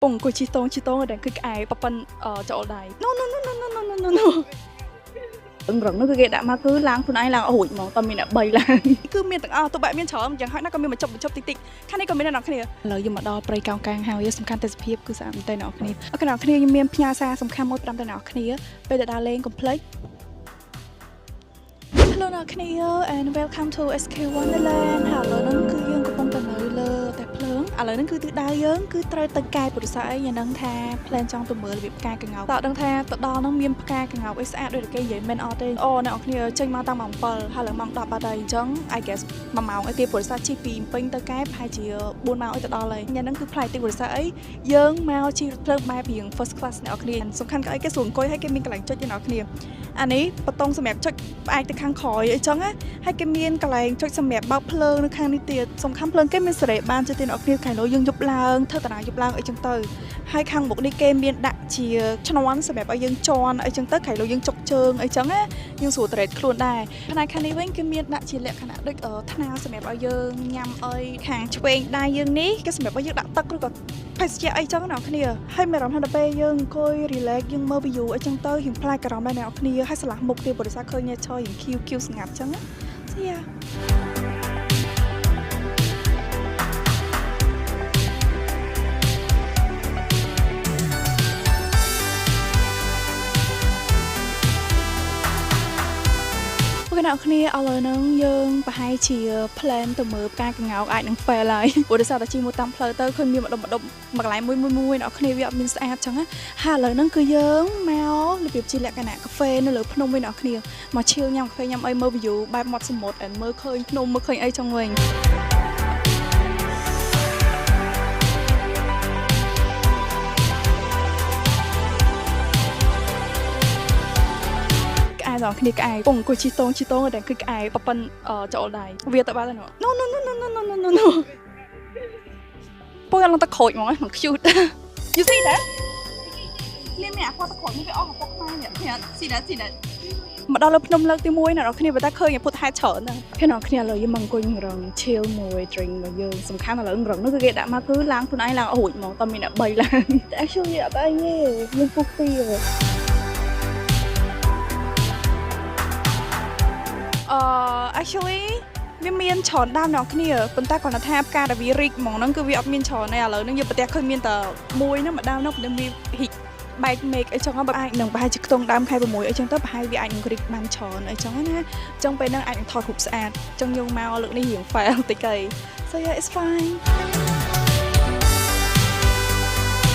Bông của chi tông ở đây cứ cái bắp pan chỗ này no ứng rừng nó cứ ghé đã mà cứ lang phun ai lang ở hụi mà tao mình đã bày lang cứ miền tặng tụi bạn miền chó chẳng hạn nó có miền mà chọc tịt tịt khăn này có miền nào khăn này lời dùng mà đo bày cao càng hào yếu sầm khăn tê sếp cứ sắm tay nào khăn này ở cái nào khăn này miền pia xa sầm khăn môi tay nào khăn này bây giờ đã lên complex Hello អ្នកគ្នា and welcome to SK Wonderland ហើយឥឡូវហ្នឹងគឺយើងកំពុងតែនៅលើតែភ្លើងឥឡូវហ្នឹងគឺទិសដៅយើងគឺត្រូវទៅកែពុទ្ធសាសអីយ៉ាងហ្នឹងថា plan ចង់ទៅមើលរបៀបផ្កាកង្កោបតើដឹងថាទៅដល់ហ្នឹងមានផ្កាកង្កោបអីស្អាតដូចតែគេនិយាយមិនអត់ទេអូអ្នកគ្នាចេញមកតាំងម៉ោង7ហើយឡើងម៉ោង10បាត់ហើយអញ្ចឹង I guess 1ម៉ោងអីទេពុទ្ធសាសជិះពីពេញទៅកែប្រហែលជា4ម៉ោងអីទៅដល់ហើយយ៉ាងហ្នឹងគឺផ្លៃទីពុទ្ធសាសអីយើងមកជិះភ្លើងបែបរៀង first class អ្នកគ្នាសំខាន់ក៏អីគេស្រួលអង្គុយហើយគេមានកន្លែងចុចអ្នកគ្នាអានេះបតងសម្រាប់ចុចផ្អែកទៅខាងក្រោយអីចឹងណាហើយគេមានកន្លែងចុចសម្រាប់បើកភ្លើងនៅខាងនេះទៀតសំខាន់ភ្លើងគេមានសេរីបានជាទីអ្នកគ្នាខាងនោះយើងយប់ឡើងធ្វើតារាយប់ឡើងអីចឹងទៅហើយខាងមុខនេះគេមានដាក់ជាឈ្នន់សម្រាប់ឲ្យយើងជន់អីចឹងទៅខាងនោះយើងចុកជើងអីចឹងណាយើងស្រួលត្រេតខ្លួនដែរផ្នែកខាងនេះវិញគេមានដាក់ជាលក្ខណៈដូចថ្នាលសម្រាប់ឲ្យយើងញ៉ាំអីខាងឆ្វេងដៃយើងនេះគេសម្រាប់ឲ្យយើងដាក់ទឹកឬក៏ភេសជ្ជៈអីចឹងអ្នកគ្នាហើយមានអារម្មណ៍ថាដល់ពេលយើងអង្គុយ relax យើងមើល view អីចឹងទៅរៀងប្លែកអារម្មណ៍ដែរអ្នកគ្នាហើយឆ្លាស់មុខទៀតបរិស័ទឃើញញ៉ែឈររៀង Q ស្ងាត់ចឹងណាYeah. អ្នកគ្នាឥឡូវហ្នឹងយើងប្រហែលជា plan ទៅមើលផ្កាកង្កោបអាចនឹង fail ហើយព្រោះដោយសារតែជិះមកតាមផ្លូវទៅឃើញមានម្ដុំមួយកន្លែងមួយអ្នកគ្នាវាអត់មានស្អាតចឹងណាហើយឥឡូវហ្នឹងគឺយើងមករបៀបជាលក្ខណៈកាហ្វេនៅលើភ្នំវិញអ្នកគ្នាមក chill ញ៉ាំកាហ្វេញ៉ាំអីមើល view បែបមាត់សមុទ្រ and មើលឃើញភ្នំមើលឃើញអីចឹងវិញដល់គ្នាក្អែពងអង្គុយជីតងតែគឺក្អែបប៉ិនចូលដៃវាទៅបាត់ហើយ No ពងឡើងទៅក្រូចហ្មងហ្នឹង cute You see that លាមានអាគាត់ទៅក្រូចនេះវាអស់កំប៉ុកខ្មៅនេះSee that មកដល់លើភ្នំលើកទី1អ្នកនរគ្នាបើតែឃើញពុទ្ធហេតុច្រើនណាស់អ្នកនរគ្នាឥឡូវយើងមកអង្គុយរង chill មួយ drink របស់យើងសំខាន់ឥឡូវរងនោះគឺគេដាក់មកគឺឡើងខ្លួនឯងឡើងអួចហ្មងតើមានអ្នក3ឡើងតែ actually អត់អីទេយើងពុះពីactually វាមានច្រើនដើមអ្នកគ្នាប៉ុន្តែគាត់ថាផ្កាដែលវារីកហ្មងហ្នឹងគឺវាអត់មានច្រើនទេឥឡូវហ្នឹងយើងប្រទះឃើញមានតែមួយហ្នឹងម្ដងហ្នឹងវារីកបែកមេឃអីចឹងបើអាចនឹងប្រហែលជាខ្ទង់ដើមខែ6អីចឹងទៅប្រហែលវាអាចនឹងរីកបានច្រើនអីចឹងណាអញ្ចឹងពេលហ្នឹងអាចនឹងថតរូបស្អាតអញ្ចឹងយើងមកលើកនេះរៀង fail តិចទៅ So yeah it's fine